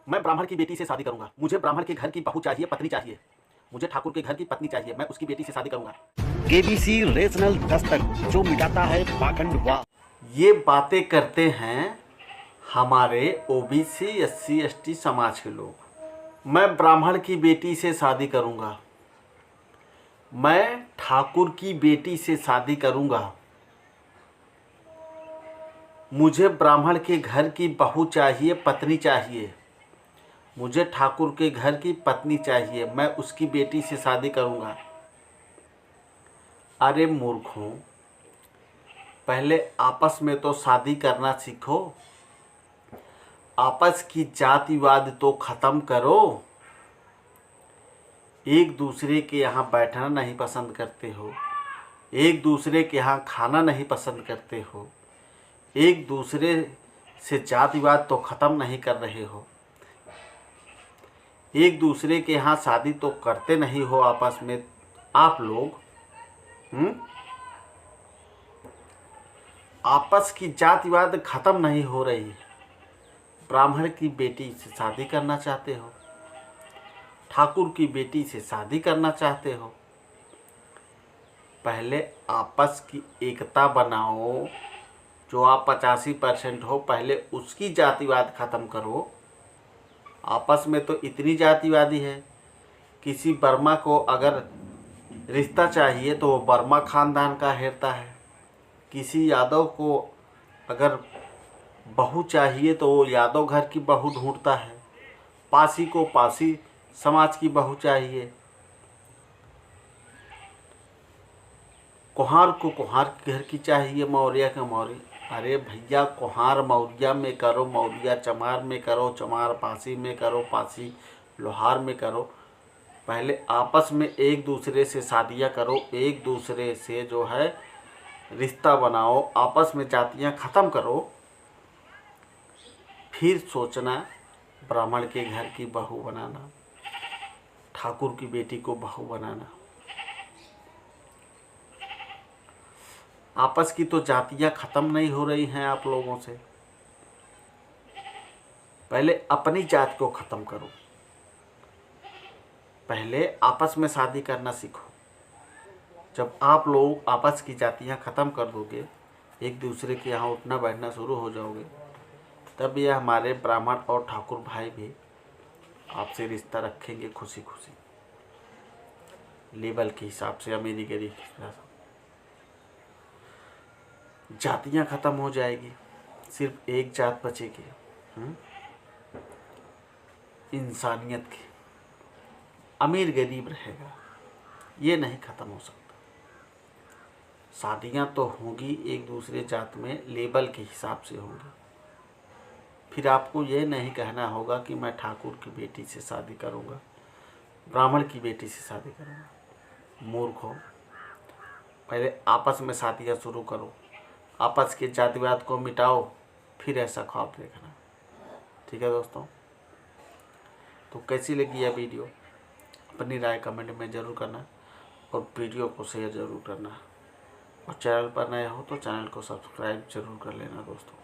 मैं ब्राह्मण की बेटी से शादी करूंगा। मुझे ब्राह्मण के घर की बहू चाहिए, पत्नी चाहिए। मुझे ठाकुर के घर की पत्नी चाहिए। मैं उसकी बेटी से शादी करूंगा। केबीसी रीजनल दस्तक, जो मिटाता है पाखंडवाद। ये बातें करते हैं हमारे ओबीसी एससी एसटी समाज के लोग। मैं ब्राह्मण की बेटी से शादी करूंगा। मैं ठाकुर की बेटी से शादी करूंगा। मुझे ब्राह्मण के घर की बहू चाहिए, पत्नी चाहिए। मुझे ठाकुर के घर की पत्नी चाहिए। मैं उसकी बेटी से शादी करूंगा। अरे मूर्खों, पहले आपस में तो शादी करना सीखो। आपस की जातिवाद तो ख़त्म करो। एक दूसरे के यहाँ बैठना नहीं पसंद करते हो, एक दूसरे के यहाँ खाना नहीं पसंद करते हो, एक दूसरे से जातिवाद तो ख़त्म नहीं कर रहे हो, एक दूसरे के यहाँ शादी तो करते नहीं हो आपस में आप लोग। आपस की जातिवाद ख़त्म नहीं हो रही। ब्राह्मण की बेटी से शादी करना चाहते हो, ठाकुर की बेटी से शादी करना चाहते हो। पहले आपस की एकता बनाओ। जो आप 85% हो, पहले उसकी जातिवाद ख़त्म करो। आपस में तो इतनी जातिवादी है। किसी वर्मा को अगर रिश्ता चाहिए तो वो वर्मा खानदान का हेरता है। किसी यादव को अगर बहू चाहिए तो वो यादव घर की बहू ढूंढता है। पासी को पासी समाज की बहू चाहिए। कुम्हार को कुम्हार घर की चाहिए, मौर्य का मौर्य। अरे भैया, कुम्हार मौर्या में करो, मौर्या चमार में करो, चमार पासी में करो, पासी लोहार में करो। पहले आपस में एक दूसरे से शादियाँ करो, एक दूसरे से जो है रिश्ता बनाओ, आपस में जातियाँ ख़त्म करो। फिर सोचना ब्राह्मण के घर की बहू बनाना, ठाकुर की बेटी को बहू बनाना। आपस की तो जातियाँ ख़त्म नहीं हो रही हैं आप लोगों से। पहले अपनी जात को ख़त्म करो। पहले आपस में शादी करना सीखो। जब आप लोग आपस की जातियाँ ख़त्म कर दोगे, एक दूसरे के यहाँ उठना बैठना शुरू हो जाओगे, तब ये हमारे ब्राह्मण और ठाकुर भाई भी आपसे रिश्ता रखेंगे खुशी खुशी, लेवल के हिसाब से, अमीरी गरीब के हिसाब से। जातियाँ ख़त्म हो जाएगी, सिर्फ एक जात बचेगी, इंसानियत की। अमीर गरीब रहेगा, ये नहीं ख़त्म हो सकता। शादियाँ तो होंगी एक दूसरे जात में, लेवल के हिसाब से होंगी। फिर आपको ये नहीं कहना होगा कि मैं ठाकुर की बेटी से शादी करूँगा, ब्राह्मण की बेटी से शादी करूँगा। मूर्ख हो, पहले आपस में शादियाँ शुरू करो, आपस के जातिवाद को मिटाओ, फिर ऐसा ख्वाब देखना। ठीक है दोस्तों, तो कैसी लगी यह वीडियो अपनी राय कमेंट में ज़रूर करना, और वीडियो को शेयर ज़रूर करना, और चैनल पर नए हो तो चैनल को सब्सक्राइब ज़रूर कर लेना दोस्तों।